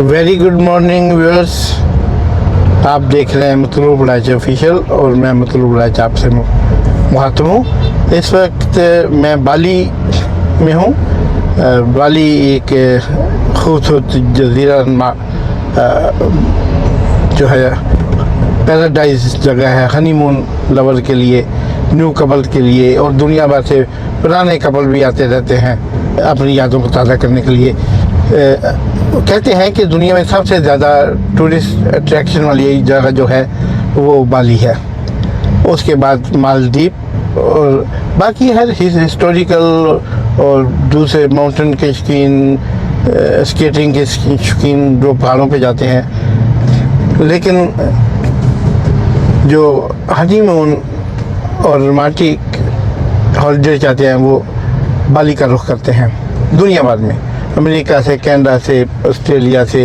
Very good morning viewers, आप देख रहे हैं मतलूब राज ऑफिशियल और मैं मतलूब राज आपसे मुखातिब हूँ। इस वक्त मैं बाली में हूँ। बाली एक खूबसूरत जजीरा जो है पैराडाइज जगह है हनीमून लवर के लिए, न्यू कपल के लिए, और दुनिया भर से पुराने कपल भी आते रहते हैं अपनी यादों को ताज़ा करने के लिए। कहते हैं कि दुनिया में सबसे ज़्यादा टूरिस्ट अट्रैक्शन वाली जगह जो है वो बाली है, उसके बाद मालदीव और बाकी हर हिस्टोरिकल और दूसरे माउंटेन के शौकीन, स्केटिंग के शौकीन जो पहाड़ों पे जाते हैं। लेकिन जो हनीमून और रोमांटिक हॉलीडे चाहते हैं वो बाली का रुख करते हैं दुनिया भर में, अमेरिका से, कनाडा से, ऑस्ट्रेलिया से।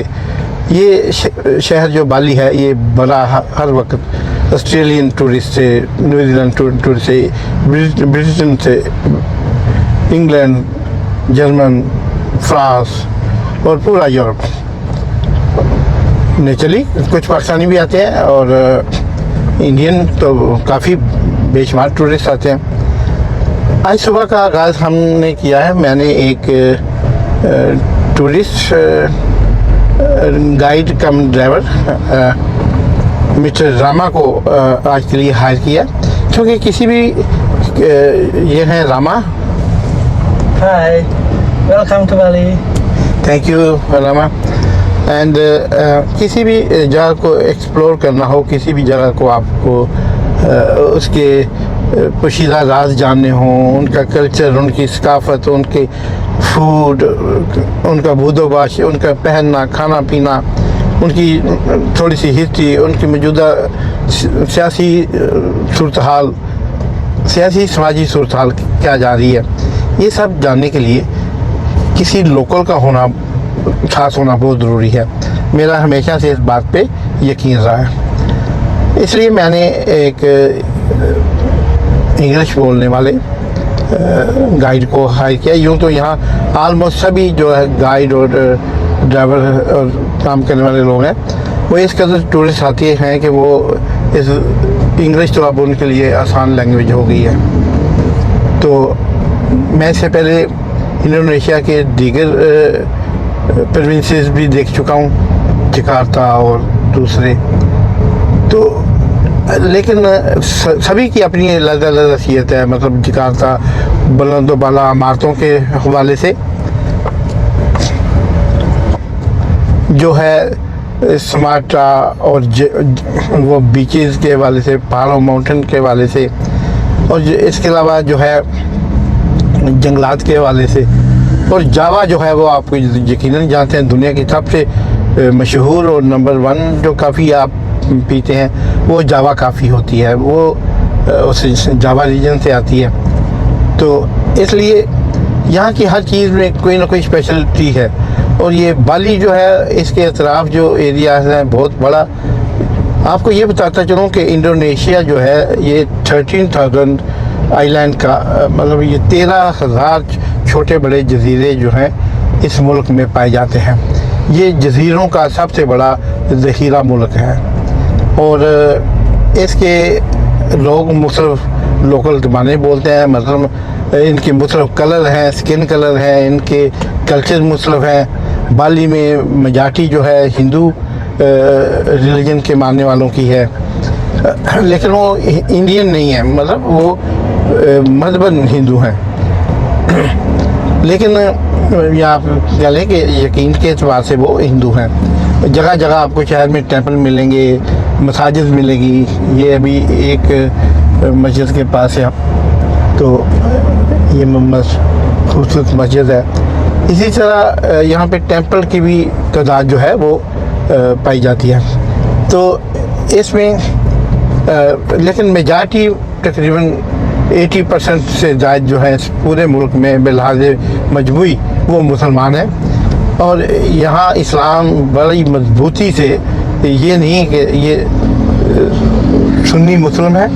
ये शहर जो बाली है ये बड़ा हर वक्त ऑस्ट्रेलियन टूरिस्ट से, न्यूजीलैंड टूरिस्ट से, ब्रिटेन से, इंग्लैंड, जर्मन, फ्रांस और पूरा यूरोप। नेचुरली कुछ पाकिस्तानी भी आते हैं और इंडियन तो काफ़ी बेशुमार टूरिस्ट आते हैं। आज सुबह का आगाज़ हमने किया है। मैंने एक टूरिस्ट गाइड कम ड्राइवर मिस्टर रामा को आज के लिए हायर किया, क्योंकि किसी भी ये हैं Rama. Hi, welcome to Bali. Thank you Rama. And किसी भी जगह को एक्सप्लोर करना हो, किसी भी जगह को आपको उसके पोशीदा राज जानने हों, उनका कल्चर, उनकी सकाफत, उनके फूड, उनका बूदोबाश, उनका पहनना, खाना पीना, उनकी थोड़ी सी हिस्ट्री, उनकी मौजूदा सियासी सूरत हाल, सियासी समाजी सूरत हाल क्या जा रही है, ये सब जानने के लिए किसी लोकल का होना, खास होना बहुत ज़रूरी है। मेरा हमेशा से इस बात पे यकीन रहा है। इसलिए मैंने एक इंग्लिश बोलने वाले गाइड को हायर किया। यूँ तो यहाँ आलमोस्ट सभी जो है गाइड और ड्राइवर और काम करने वाले लोग हैं वो इस कदर टूरिस्ट आते हैं कि वो इस इंग्लिश तो अब उनके लिए आसान लैंग्वेज हो गई है। तो मैं इससे पहले इंडोनेशिया के दीगर प्रोविंसेस भी देख चुका हूँ, जकार्ता और दूसरे। तो लेकिन सभी की अपनी अलग अलग हैसियत है। मतलब जकार्ता बुलंदो बाला इमारतों के हवाले से जो है, समाट्रा और वो बीचेस के हवाले से, पहाड़ों माउंटेन के हवाले से, और इसके अलावा जो है जंगलात के हवाले से। और जावा जो है वो आपको यकीनन जानते हैं, दुनिया की सबसे मशहूर और नंबर 1 जो काफ़ी आप पीते हैं वो जावा काफ़ी होती है, वो उस जावा रीजन से आती है। तो इसलिए यहाँ की हर चीज़ में कोई ना कोई स्पेशलिटी है। और ये बाली जो है, इसके अतराफ जो एरियाज हैं बहुत बड़ा। आपको ये बताता चलूँ कि इंडोनेशिया जो है ये 13,000 आइलैंड का, मतलब ये 13,000 छोटे बड़े जजीरे जो हैं इस मुल्क में पाए जाते हैं। ये जजीरों का सबसे बड़ा ज़ख़ीरा मुल्क है और इसके लोग मुख्तलिफ लोकल ज़बानें बोलते हैं। मतलब इनके मुख्तलिफ कलर हैं, स्किन कलर हैं, इनके कल्चर मुख्तलिफ हैं। बाली में मेजॉरिटी जो है हिंदू रिलीजन के मानने वालों की है, लेकिन वो इंडियन नहीं है, मतलब वो मज़हबन हिंदू हैं। लेकिन या आप कह लें कि यकीन के एतबार से वो हिंदू हैं। जगह जगह आपको शहर में टेंपल मिलेंगे, मसाजिद मिलेगी। ये अभी एक मस्जिद के पास है, तो ये खूबसूरत मस्जिद है। इसी तरह यहाँ पे टेंपल की भी तादाद जो है वो पाई जाती है। तो इसमें लेकिन मेजॉरिटी तकरीबन 80% से ज़्यादा जो है पूरे मुल्क में बिलहाज मजमूई वो मुसलमान हैं। और यहाँ इस्लाम बड़ी मजबूती से, ये नहीं कि ये सुन्नी मुस्लिम है,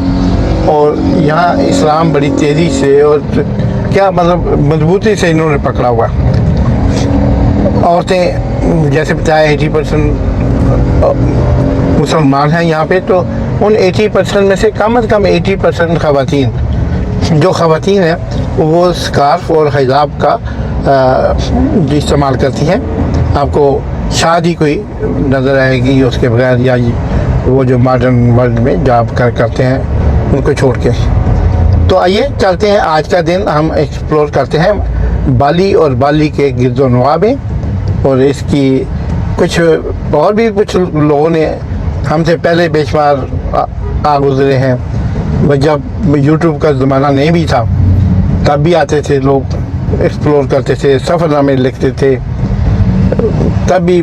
और यहाँ इस्लाम बड़ी तेज़ी से और क्या मतलब मजबूती से इन्होंने पकड़ा हुआ। औरतें जैसे बताया 80% मुसलमान हैं यहाँ पे, तो उन 80% में से कम 80% ख़वातीन, जो ख़वातीन हैं वो स्कार्फ और हिजाब का इस्तेमाल करती हैं। आपको शादी कोई नज़र आएगी उसके बगैर, या वो जो मॉडर्न वर्ल्ड में जॉब करते हैं उनको छोड़ के। तो आइए चलते हैं, आज का दिन हम एक्सप्लोर करते हैं बाली और बाली के गिरदोनवा में। और इसकी कुछ और भी कुछ लोगों ने हमसे पहले बेशुमार आ गुजरे हैं। वह जब यूट्यूब का ज़माना नहीं भी था तब भी आते थे लोग, एक्सप्लोर करते थे, सफ़रनामे लिखते थे। तब भी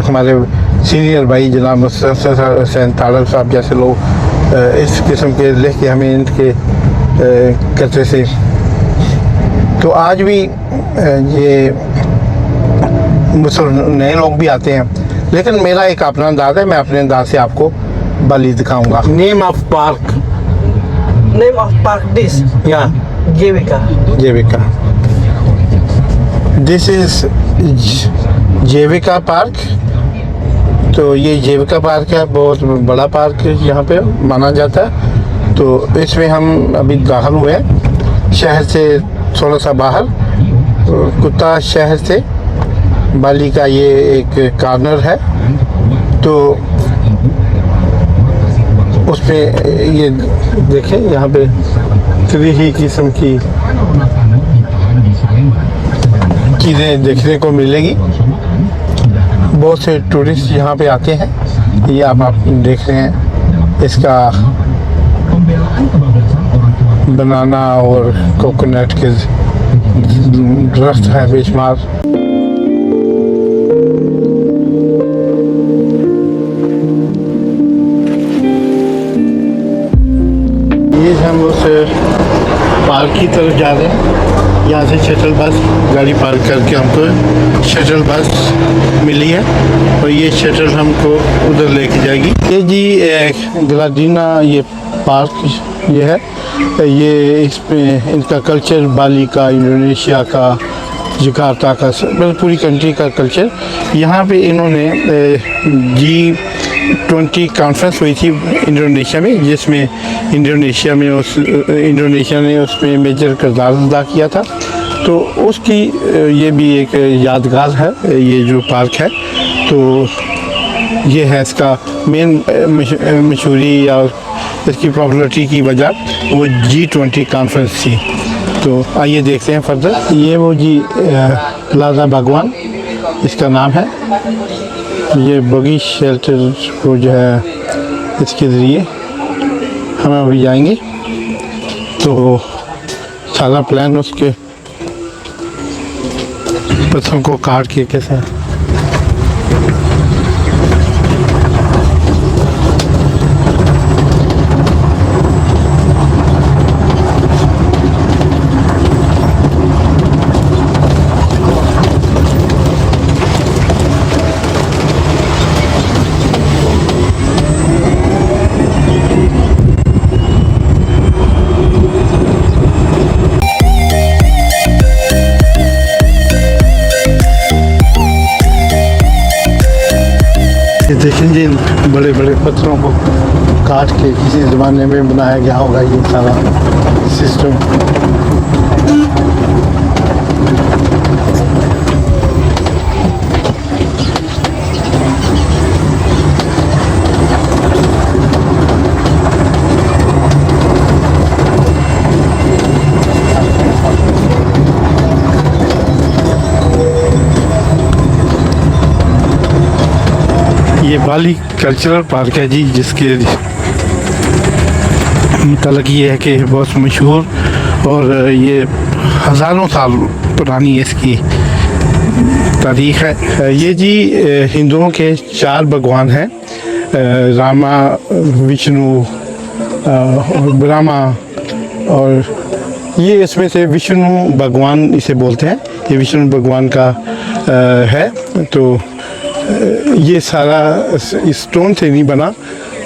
हमारे सीनियर भाई जनाब हुसैन तालब साहब जैसे लोग इस किस्म के लिख के हमें इनके करते थे। तो आज भी ये नए लोग भी आते हैं, लेकिन मेरा एक अपना अंदाज़ है, मैं अपने अंदाज से आपको बाली दिखाऊंगा। Name of park, Name of park this या Jevika. Jevika, this is Jevika park. तो ये जेविका पार्क है, बहुत बड़ा पार्क यहाँ पे माना जाता है। तो इसमें हम अभी दाखिल हुए हैं शहर से थोड़ा सा बाहर, कुत्ता शहर से। बाली का ये एक कॉर्नर है, तो उसमें ये देखें, यहाँ पे कई ही किस्म की चीज़ें देखने को मिलेगी। बहुत से टूरिस्ट यहाँ पे आते हैं। ये आप देख रहे हैं, इसका बनाना और कोकोनट के दरख्त है बेशुमार। ये हम उस पार्क की तरफ जा रहे हैं। यहाँ से शटल बस गाड़ी पार्क करके हमको शटल बस मिली है, और ये शटल हमको उधर लेके जाएगी। ये जी ग्लाडीना ये पार्क ये है। ये इसमें इनका कल्चर बाली का, इंडोनेशिया का, जकार्ता का, पूरी कंट्री का कल्चर। यहाँ पे इन्होंने G20 कॉन्फ्रेंस हुई थी इंडोनेशिया में, जिसमें इंडोनेशिया ने उसमें मेजर किरदार अदा किया था। तो उसकी ये भी एक यादगार है, ये जो पार्क है। तो ये है इसका मेन मशहूरी या इसकी पॉपुलरिटी की वजह वो G20 कॉन्फ्रेंस थी। तो आइए देखते हैं फर्दर। ये वो जी प्लाजा भगवान इसका नाम है। ये बगी शेल्टर को जो है इसके ज़रिए हम अभी जाएंगे। तो सारा प्लान उसके पत्थरों को काट के कैसा देखेंगे। बड़े बड़े पत्थरों को काट के किसी ज़माने में बनाया गया होगा ये सारा सिस्टम। ये बाली कल्चरल पार्क है जी, जिसके मतलब ये है कि बहुत मशहूर और ये हज़ारों साल पुरानी इसकी तारीख है। ये जी हिंदुओं के 4 भगवान हैं, रामा, विष्णु और ब्रह्मा। और ये इसमें से विष्णु भगवान इसे बोलते हैं, ये विष्णु भगवान का है। तो ये सारा स्टोन से नहीं बना,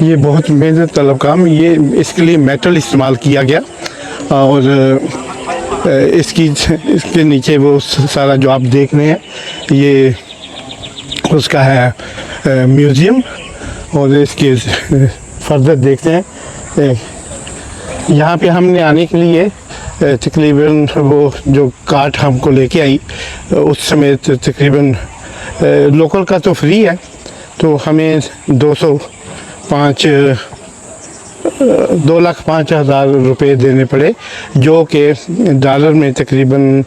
ये बहुत मेहनत तलब काम। ये इसके लिए मेटल इस्तेमाल किया गया, और इसके नीचे वो सारा जो आप देख रहे हैं ये उसका है म्यूज़ियम। और इसके फर्दर देखते हैं। यहाँ पे हमने आने के लिए तकरीबन वो जो कार्ट हमको लेके आई उस समय तकरीबन लोकल का तो फ्री है, तो हमें 2,05,000 रुपये देने पड़े, जो कि डॉलर में तकरीबन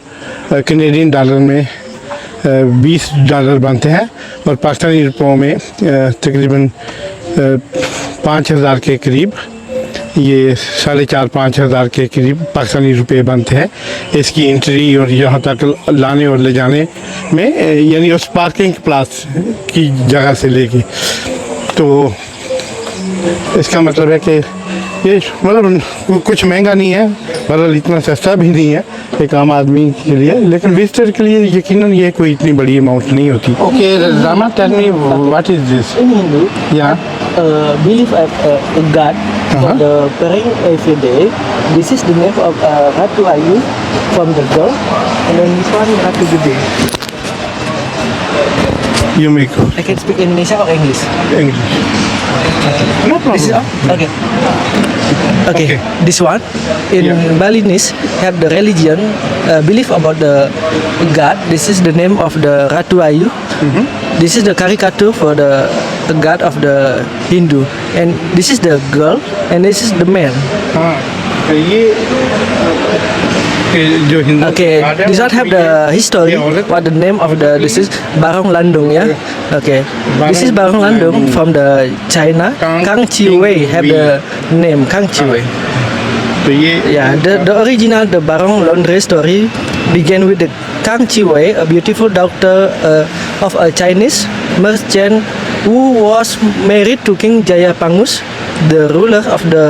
कनेडियन डॉलर में $20 बनते हैं और पाकिस्तानी रुपयों में तकरीबन 5,000 के करीब, ये 4,500-5,000 के करीब पाकिस्तानी रुपये बनते हैं इसकी एंट्री और यहाँ तक लाने और ले जाने में, यानी उस पार्किंग प्लास की जगह से लेके। तो इसका मतलब है कि ये मतलब कुछ महंगा नहीं है, मतलब इतना सस्ता भी नहीं है एक आम आदमी के लिए, लेकिन विजिटर के लिए यकीनन ये कोई इतनी बड़ी अमाउंट नहीं होती। Okay Rama, tell me what is this? In Hindu, या believe a god for the praying every day. This is the name of Ratu Ayu from the girl, and then this one Ratu Gede. You make I can speak Indonesia or English. English. No This is problem. okay. Okay. Okay. This one in Yeah. Balinese have the religion belief about the god. This is the name of the Ratu Ayu. This is the caricature for the god of the Hindu, and this is the girl, and this is the man. हाँ, ये जो Hindu Okay, card है, this वो one have ये- the history. ये औरत- What the name of the this is Barong Landung, yeah. Okay, this is Barong Landung from the China. Kang Chi Wei have the name Kang Chi Wei. तो ये Yeah, the original the Barong laundry story began with the Kang Chi Wei, a beautiful daughter of a Chinese merchant who was married to King Jayapangus, the ruler of the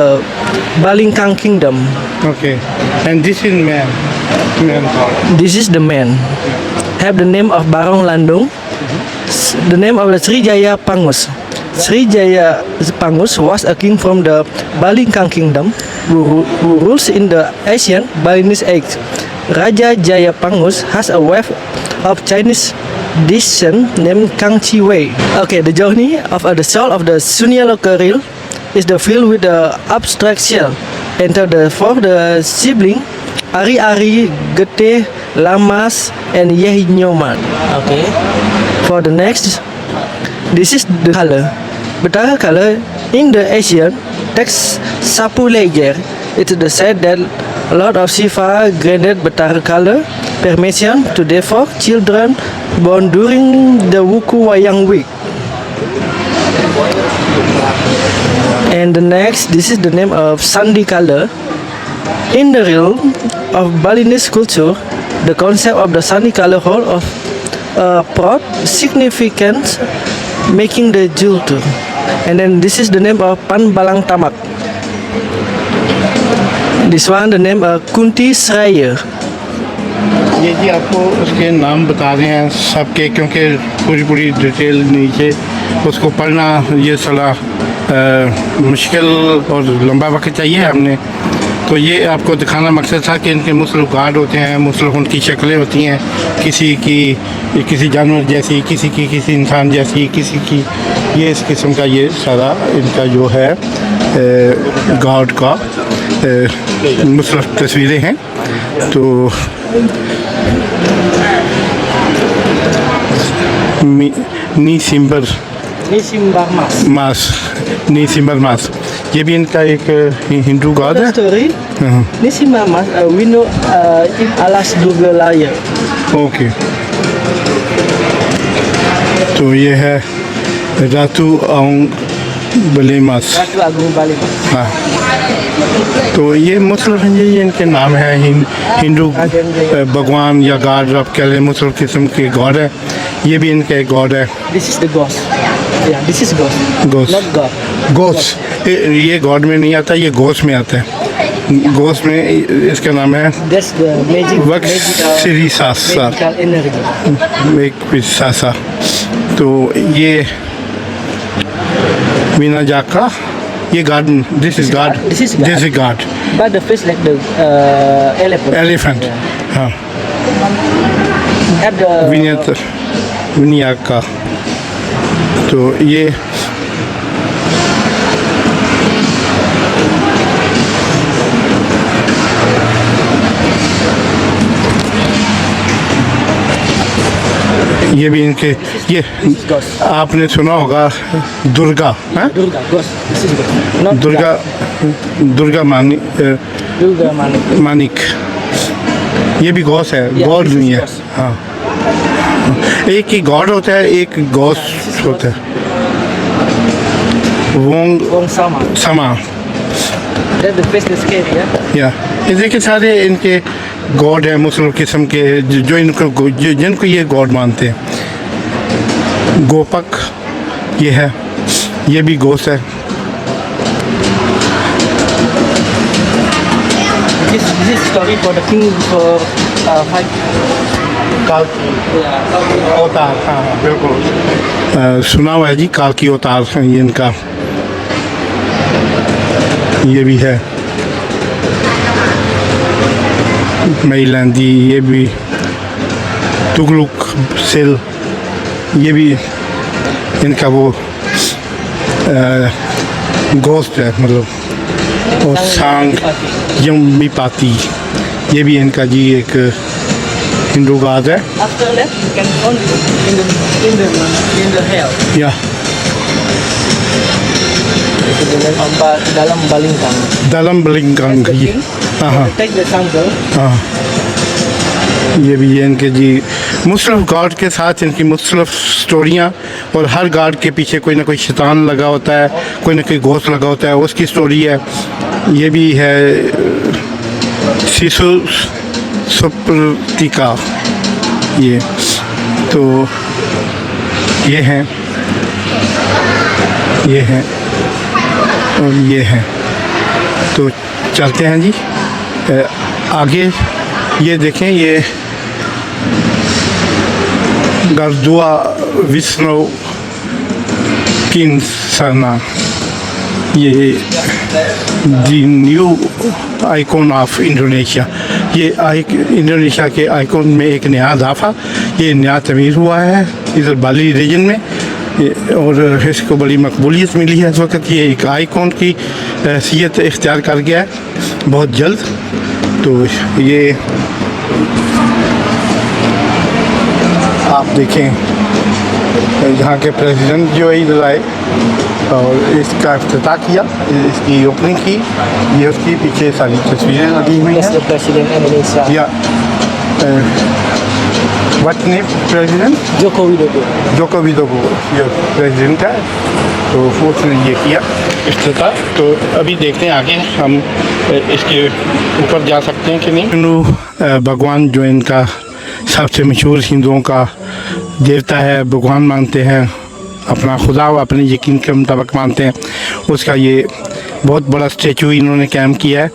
Balingkang Kingdom. Okay and this is man card. This is the man. Have the name of Barong Landung. The name of the Sri Jaya Pangus. Sri Jaya Pangus was a king from the Balingkang Kingdom who rules in the ancient Balinese age. Raja Jaya Pangus has a wife of Chinese descent named Kang Chi Wei. Okay, the journey of the soul of the Sunyalokaril is the field with the abstract shell. Enter for the sibling Ari-Ari, Gete, Lamas, and Yehinyoman. Okay. For the next, this is the color. Betara color in the Asian text Sapu Leger. It is said that Lord of Shiva granted Betara color permission to devour children born during the Wuku Wayang week. And the next, this is the name of Sandi color. In the realm of Balinese culture, the concept of the Sandi color hold of proud significance, making the jewel. And then this is the name of Pan Balang Tamak. This one, the name of Kunti Sraya. ये जी आपको उसके नाम बता रहे हैं सबके, क्योंकि पूरी डिटेल नीचे उसको पढ़ना ये सलाह मुश्किल और लंबा वक्त चाहिए हमने, तो ये आपको दिखाना मकसद था कि इनके मुख्तलिफ गार्ड होते हैं, मुख्तलिफ उनकी शक्लें होती हैं, किसी की किसी जानवर जैसी, किसी की किसी इंसान जैसी, किसी की ये इस किस्म का ये सारा इनका जो है गार्ड का मुख्तलिफ तस्वीरें हैं। तो नीसिम्बर Nisimbarmas. मास, नीसिम्बर मास, ये भी इनका एक हिंदू गॉड है। Story. हाँ, Nisimbarmas, we know in Alas Dugalaya. Okay. तो ये है रातू आउंग बलेमास। Ratu Agung Balimas. हाँ, तो ये मुस्लिम हैं, ये इनके नाम हैं हिंदू भगवान या गॉड आप कह लें, मुस्लिम किस्म के गॉड है। ये भी इनका एक गॉड है, This is the ghost. Yeah, this is ghost. Ghost. Not God. गोस। ये गॉड में नहीं आता, ये गोस में आता है। गोस में इसका नाम है That's the magic. Works Shri Sasa, Magical energy. एक सासा। तो ये मीना जाका, ये God, this is God, This is God. This is God But the face like the elephant. Elephant. हाँ, Have the विनियत विनियाका। तो ये भी इनके ये ghost. आपने सुना होगा दुर्गा, हाँ? Durga, ghost. This is ghost. Not Durga Durga Durga Manik. Manik, ये भी गॉस है, Yeah, गॉड this is नहीं है। ghost. हाँ, एक ही गॉड होता है, एक गॉस होता है। Wong Wong Sama. समा, That's the best scary, yeah? या ये देखिए सारे इनके गॉड है मुस्लिम किस्म के, जो इनको जिनको ये गॉड मानते हैं। गोपक ये है, ये भी गोस है। This is story for the king for fight. Yeah, अवतार, हाँ बिल्कुल सुना हुआ है जी, काल की अवतार है ये इनका। ये भी है महिलांदी, ये भी तुगलुक सिल, ये भी इनका वो गोस्ट है मतलब। और सांग यम्बी पाती, ये भी इनका जी एक हिंदू गाद है। After that, you can only in the hell. या Dalam balingkang. दलम बलिंगंग, The ये king हाँ take the sandal. हाँ, ये भी है इनके जी मुस्लिम गॉड के साथ इनकी मुस्लिम स्टोरियाँ, और हर गॉड के पीछे कोई ना कोई शैतान लगा होता है, कोई ना कोई घोस्ट लगा होता है, उसकी स्टोरी है। ये भी है शिशु सुप्रतिका, ये तो ये हैं, ये हैं और ये हैं। तो चलते हैं जी आगे। ये देखें, ये गर्दुआ विष्णु किन्सना, ये दी न्यू आइकॉन ऑफ इंडोनेशिया, ये इंडोनेशिया के आइकॉन में एक नया इजाफा, ये नया तमीर हुआ है इधर बाली रीजन में, और इसको बड़ी मकबूलियत मिली है इस वक्त। ये एक आइकॉन की हैसियत इख्तियार कर गया है बहुत जल्द। तो ये आप देखें, यहाँ के प्रेसिडेंट जो है इधर आए और इसका इफ्तिताह किया, इसकी ओपनिंग की। ये उसकी पीछे सारी तस्वीरें लगी हुई That's the हैं। president Indonesia. या what name president Joko Widodo. जोको विदोको ये प्रेसिडेंट है, तो उसने ये किया इफ्तिताह। तो अभी देखते हैं आगे हम इसके ऊपर जा सकते हैं कि नहीं। हिंदू भगवान जो इनका सबसे मशहूर हिंदुओं का देवता है, भगवान मानते हैं, अपना खुदा अपने यकीन के मुताबिक मानते हैं, उसका ये बहुत बड़ा स्टैचू इन्होंने कायम किया है।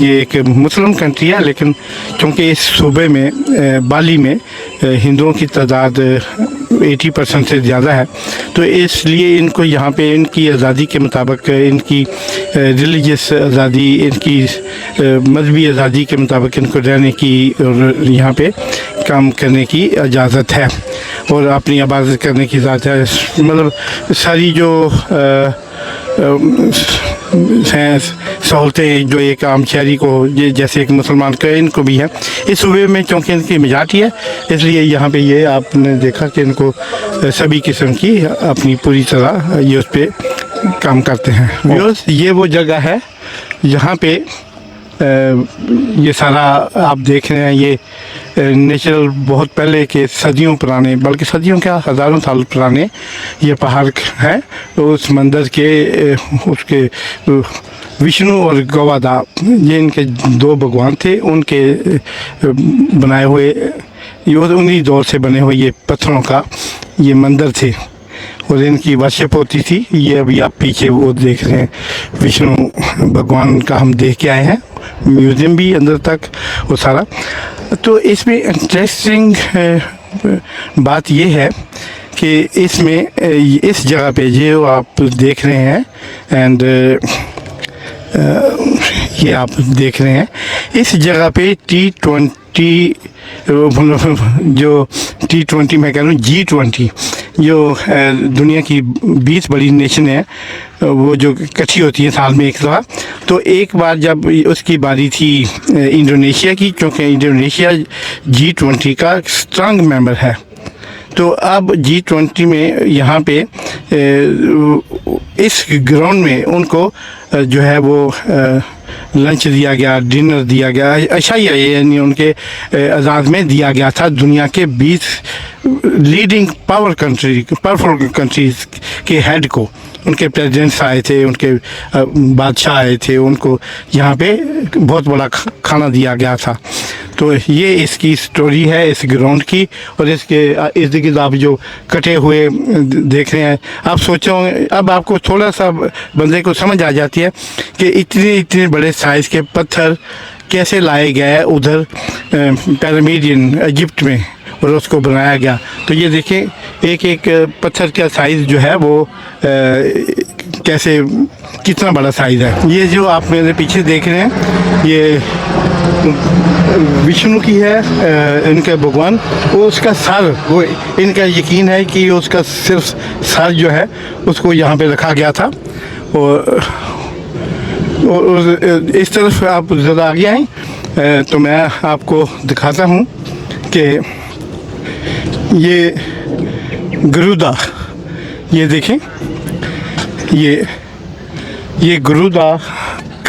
ये एक मुस्लिम कंट्री है, लेकिन चूँकि इस सूबे में बाली में हिंदुओं की तादाद 80% से ज़्यादा है, तो इसलिए इनको यहाँ पे इनकी आज़ादी के मुताबिक, इनकी रिलीजियस आज़ादी, इनकी मजहबी आज़ादी के मुताबिक इनको रहने की और यहाँ पे काम करने की इजाज़त है और अपनी इबादत करने की इजाज़त है। मतलब सारी जो सहूलतें जो एक आम शहरी को जैसे एक मुसलमान का इनको भी है, इस सूबे में चूँकि इनकी मेजॉरिटी है, इसलिए यहाँ पे ये आपने देखा कि इनको सभी किस्म की अपनी पूरी तरह ये उस पर काम करते हैं। व्यूअर्स, ये वो जगह है जहाँ पे ये सारा आप देख रहे हैं, ये नेचुरल बहुत पहले के सदियों पुराने, बल्कि सदियों क्या हज़ारों साल पुराने ये पहाड़ हैं। तो उस मंदिर के उसके विष्णु और गवादा, ये इनके दो भगवान थे, उनके बनाए हुए, ये उन्हीं दौर से बने हुए ये पत्थरों का ये मंदिर थे और इनकी वर्शिप होती थी। ये अभी आप पीछे वो देख रहे हैं, विष्णु भगवान का हम देख के आए हैं, म्यूज़ियम भी अंदर तक वो सारा। तो इसमें इंटरेस्टिंग बात ये है कि इसमें इस जगह पे जो आप देख रहे हैं एंड ये आप देख रहे हैं, इस जगह पे T20 जो T20 मैं कह रहा हूँ G20 जो दुनिया की 20 बड़ी नेशन है वो जो इकट्ठी होती है साल में एक दफ़ा, तो एक बार जब उसकी बारी थी इंडोनेशिया की, क्योंकि इंडोनेशिया G20 का स्ट्रांग मेंबर है, तो अब G20 में यहाँ पे इस ग्राउंड में उनको जो है वो लंच दिया गया, डिनर दिया गया, अच्छा ही यानी उनके आज़ाद में दिया गया था दुनिया के 20 लीडिंग पावरफुल कंट्रीज़ के हेड को। उनके प्रेसिडेंट्स आए थे, उनके बादशाह आए थे, उनको यहाँ पे बहुत बड़ा खाना दिया गया था। तो ये इसकी स्टोरी है इस ग्राउंड की, और इसके इर्द गिर्द आप जो कटे हुए देख रहे हैं, आप सोचो, अब आपको थोड़ा सा बंदे को समझ आ जाती है कि इतने बड़े साइज़ के पत्थर कैसे लाए गए उधर पिरामिडियन इजिप्ट में और उसको बनाया गया। तो ये देखें एक एक पत्थर का साइज़ जो है वो कैसे कितना बड़ा साइज़ है। ये जो आप मेरे पीछे देख रहे हैं ये विष्णु की है, इनका भगवान, वो उसका सर, वो इनका यकीन है कि उसका सिर्फ सर जो है उसको यहाँ पे रखा गया था। और इस तरफ आप ज़रा आगे आएँ तो मैं आपको दिखाता हूँ कि ये गुरुदा, ये देखें, ये गुरुदा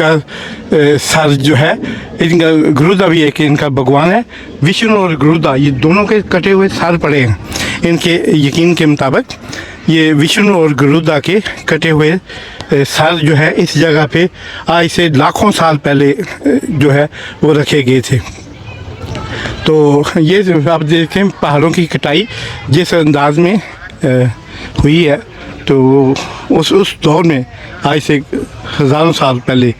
का सर जो है, इनका गुरुदा भी एक इनका भगवान है। विष्णु और गुरुदा ये दोनों के कटे हुए सर पड़े हैं इनके यकीन के मुताबिक। ये विष्णु और गुरुदा के कटे हुए सर जो है इस जगह पे आज से लाखों साल पहले जो है वो रखे गए थे। तो ये जो आप देखें पहाड़ों की कटाई जिस अंदाज में हुई है, तो उस दौर में आज से हज़ारों साल पहले,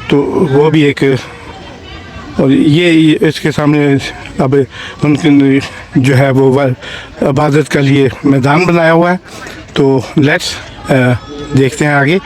तो वो भी एक, और ये इसके सामने अब उनके जो है वो इबादत के लिए मैदान बनाया हुआ है। तो लेट्स देखते हैं आगे।